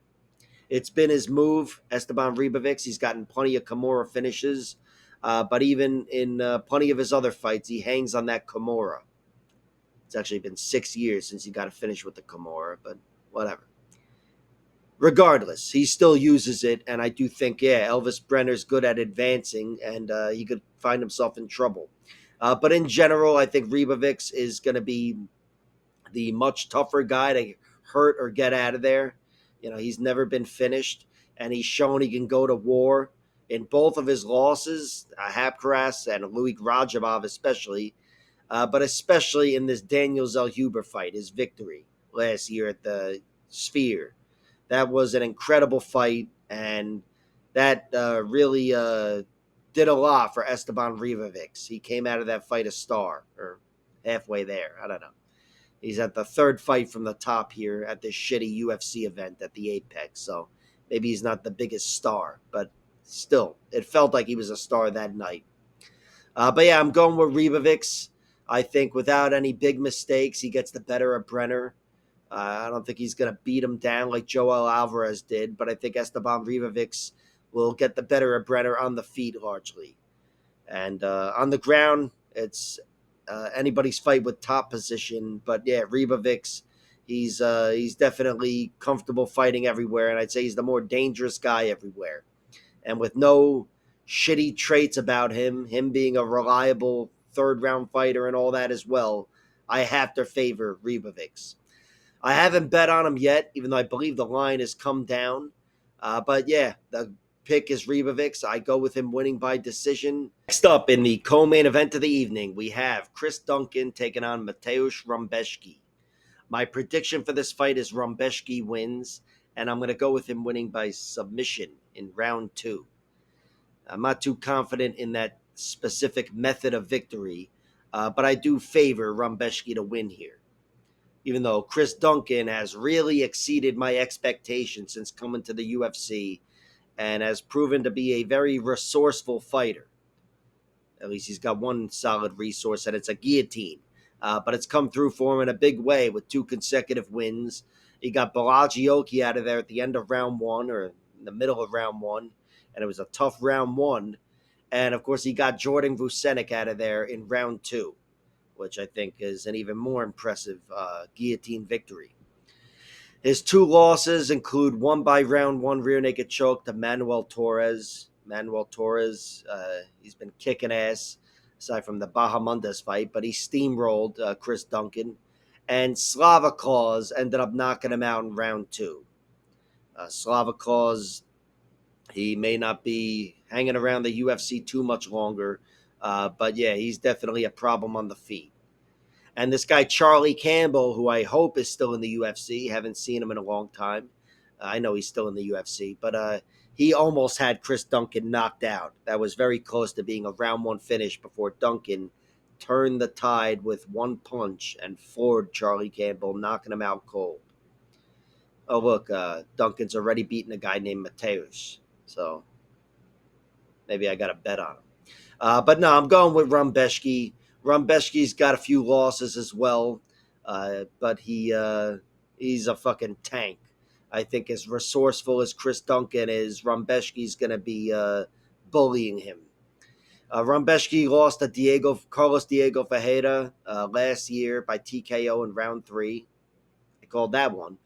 It's been his move, Esteban Ribovics. He's gotten plenty of Kimura finishes. But even in plenty of his other fights, he hangs on that Kimura. It's actually been 6 years since he got a finish with the Kimura, but whatever. Regardless, he still uses it, and I do think, yeah, Elvis Brenner's good at advancing, and he could find himself in trouble. But in general, I think Ribovics is going to be the much tougher guy to hurt or get out of there. You know, he's never been finished, and he's shown he can go to war. In both of his losses, Hapkaras and Louis Rajabov especially, but especially in this Daniel Zellhuber fight, his victory last year at the Sphere. That was an incredible fight, and that really did a lot for Esteban Ribovics. He came out of that fight a star, or halfway there. I don't know. He's at the third fight from the top here at this shitty UFC event at the Apex, so maybe he's not the biggest star, but still, it felt like he was a star that night. But yeah, I'm going with Ribovics. I think without any big mistakes, he gets the better of Brener. I don't think he's going to beat him down like Joel Alvarez did, but I think Esteban Ribovics will get the better of Brener on the feet largely. And on the ground, it's anybody's fight with top position. But yeah, Ribovics, he's definitely comfortable fighting everywhere, and I'd say he's the more dangerous guy everywhere. And with no shitty traits about him being a reliable third round fighter and all that as well, I have to favor Ribovics. I haven't bet on him yet, even though I believe the line has come down. But yeah, the pick is Ribovics. I go with him winning by decision. Next up in the co-main event of the evening, we have Chris Duncan taking on Mateusz Rebecki. My prediction for this fight is Rebecki wins, and I'm going to go with him winning by submission in round 2. I'm not too confident in that specific method of victory, but I do favor Rebecki to win here. Even though Chris Duncan has really exceeded my expectations since coming to the UFC and has proven to be a very resourceful fighter. At least he's got one solid resource, and it's a guillotine. But it's come through for him in a big way with 2 consecutive wins. He got Balagioki out of there at the end of round 1 or in the middle of round 1, and it was a tough round 1. And, of course, he got Jordan Vucenic out of there in round 2, which I think is an even more impressive guillotine victory. His 2 losses include one by round 1 rear naked choke to Manuel Torres. Manuel Torres, he's been kicking ass aside from the Bahamondes fight, but he steamrolled Chris Duncan. And Slava Claus ended up knocking him out in round 2. Slava Claus, he may not be hanging around the UFC too much longer, but yeah, he's definitely a problem on the feet. And this guy, Charlie Campbell, who I hope is still in the UFC, haven't seen him in a long time. I know he's still in the UFC, but he almost had Chris Duncan knocked out. That was very close to being a round 1 finish before Duncan turned the tide with one punch and floored Charlie Campbell, knocking him out cold. Oh, look, Duncan's already beaten a guy named Mateusz, so maybe I got to bet on him. But no, I'm going with Rebecki. Rebecki's got a few losses as well, but he's a fucking tank. I think as resourceful as Chris Duncan is, Rebecki's going to be bullying him. Rebecki lost to Carlos Diego Ferreira last year by TKO in round 3. I called that one.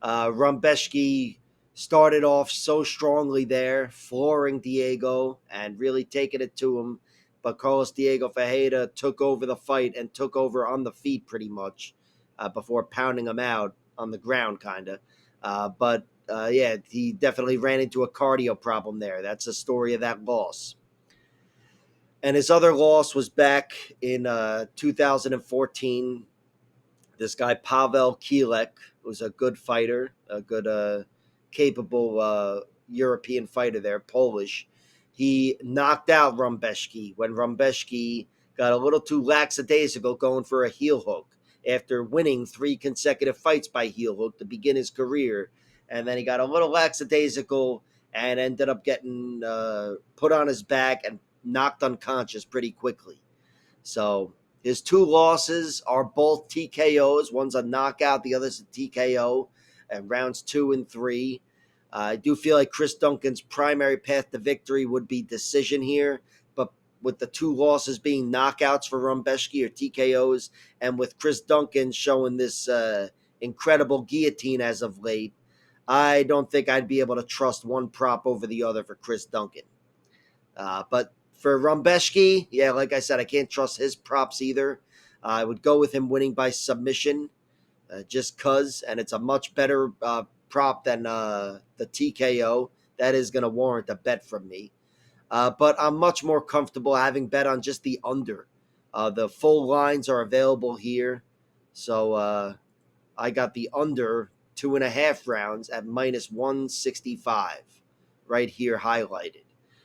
Rebecki started off so strongly there, flooring Diego and really taking it to him. But Carlos Diego Ferreira took over the fight and took over on the feet pretty much before pounding him out on the ground, kind of. But yeah, he definitely ran into a cardio problem there. That's the story of that loss. And his other loss was back in 2014. This guy, Pavel Kilek, was a good fighter, a good, capable European fighter there, Polish. He knocked out Rebecki when Rebecki got a little too lackadaisical going for a heel hook. after winning 3 consecutive fights by heel hook to begin his career. And then he got a little lackadaisical and ended up getting put on his back and knocked unconscious pretty quickly. So his 2 losses are both TKOs. One's a knockout, the other's a TKO, and rounds 2 and 3. I do feel like Chris Duncan's primary path to victory would be decision here, but with the 2 losses being knockouts for Rebecki or TKOs, and with Chris Duncan showing this incredible guillotine as of late, I don't think I'd be able to trust one prop over the other for Chris Duncan. But for Rebecki, yeah, like I said, I can't trust his props either. I would go with him winning by submission, just cause, and it's a much better prop than the TKO. That is going to warrant a bet from me. But I'm much more comfortable having bet on just the under. The full lines are available here, so I got the under 2.5 rounds at minus 165 right here highlighted.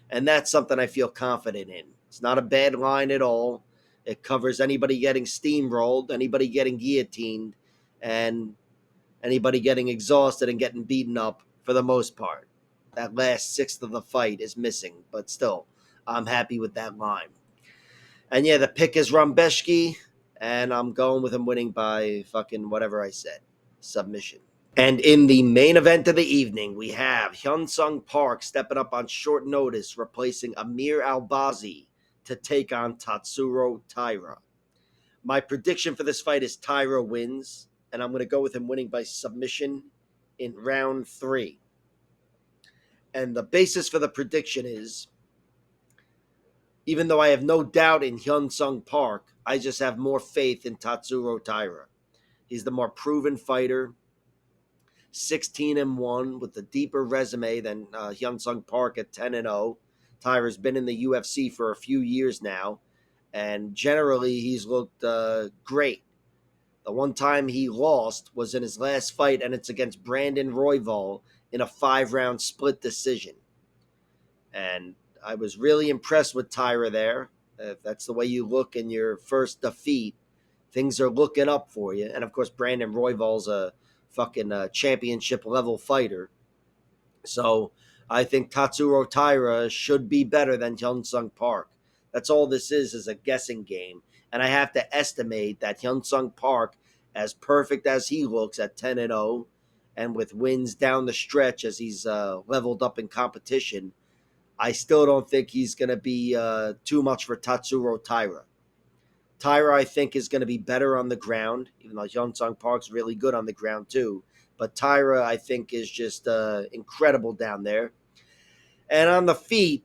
And that's something I feel confident in. It's not a bad line at all. It covers anybody getting steamrolled, anybody getting guillotined, and anybody getting exhausted and getting beaten up for the most part. That last sixth of the fight is missing, but still, I'm happy with that line. And yeah, the pick is Rebecki, and I'm going with him winning by fucking whatever I said. Submission. And in the main event of the evening, we have Hyun-Sung Park stepping up on short notice, replacing Amir Albazi to take on Tatsuro Taira. My prediction for this fight is Taira wins, and I'm going to go with him winning by submission in round 3. And the basis for the prediction is, even though I have no doubt in Hyun-Sung Park, I just have more faith in Tatsuro Taira. He's the more proven fighter, 16-1 with a deeper resume than Hyun-Sung Park at 10-0. Taira's been in the UFC for a few years now, and generally he's looked great. The one time he lost was in his last fight, and it's against Brandon Royval in a 5-round split decision. And I was really impressed with Taira there. If that's the way you look in your first defeat, things are looking up for you. And of course, Brandon Royval's a fucking championship level fighter. So I think Tatsuro Taira should be better than Hyun-Sung Park. That's all this is a guessing game. And I have to estimate that Hyun-Sung Park, as perfect as he looks at 10-0, and with wins down the stretch as he's leveled up in competition, I still don't think he's going to be too much for Tatsuro Taira. Taira, I think, is going to be better on the ground, even though Hyun-Sung Park's really good on the ground too. But Taira, I think, is just incredible down there. And on the feet,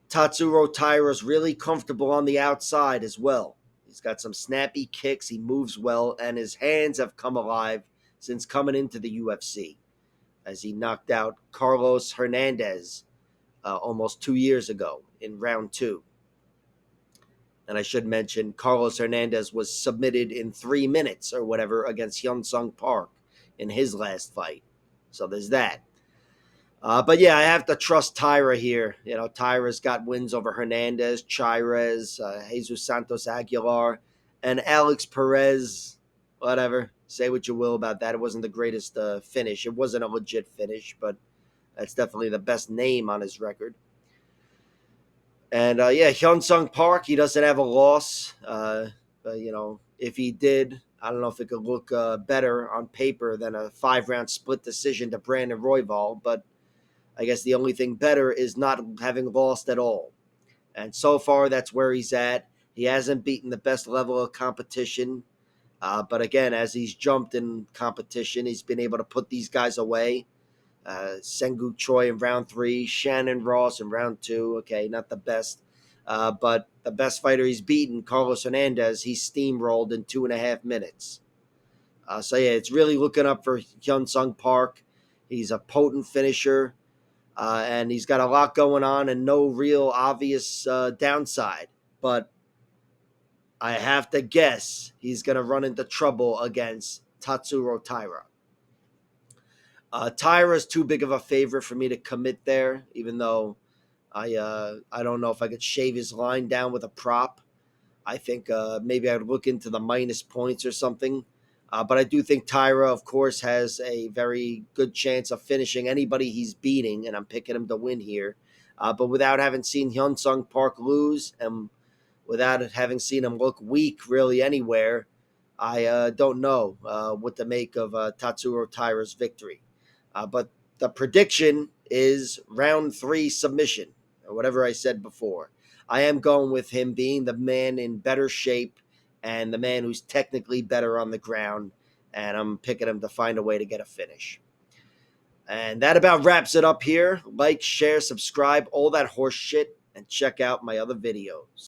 Tatsuro Taira's really comfortable on the outside as well. He's got some snappy kicks, he moves well, and his hands have come alive since coming into the UFC, as he knocked out Carlos Hernandez almost 2 years ago in round 2. And I should mention, Carlos Hernandez was submitted in 3 minutes or whatever against Hyun-Sung Park in his last fight. So there's that. But yeah, I have to trust Taira here. You know, Taira's got wins over Hernandez, Chairez, Jesus Santos Aguilar, and Alex Perez. Whatever. Say what you will about that. It wasn't the greatest finish. It wasn't a legit finish, but that's definitely the best name on his record. And yeah, Hyun-Sung Park, he doesn't have a loss. But, you know, if he did, I don't know if it could look better on paper than a 5-round split decision to Brandon Royval, but I guess the only thing better is not having lost at all. And so far, that's where he's at. He hasn't beaten the best level of competition. But again, as he's jumped in competition, he's been able to put these guys away. Sengu Choi in round 3, Shannon Ross in round 2. Okay, not the best. But the best fighter he's beaten, Carlos Hernandez, he's steamrolled in 2.5 minutes. So yeah, it's really looking up for Hyun-Sung Park. He's a potent finisher. And he's got a lot going on and no real obvious downside. But I have to guess he's going to run into trouble against Tatsuro Taira. Taira's too big of a favorite for me to commit there, even though I don't know if I could shave his line down with a prop. I think maybe I'd look into the minus points or something. But I do think Taira, of course, has a very good chance of finishing anybody he's beating, and I'm picking him to win here. But without having seen Hyun-Sung Park lose and without having seen him look weak really anywhere, I don't know what to make of Tatsuro Taira's victory. But the prediction is round 3 submission, or whatever I said before. I am going with him being the man in better shape and the man who's technically better on the ground, and I'm picking him to find a way to get a finish. And that about wraps it up here. Like, share, subscribe, all that horse shit, and check out my other videos.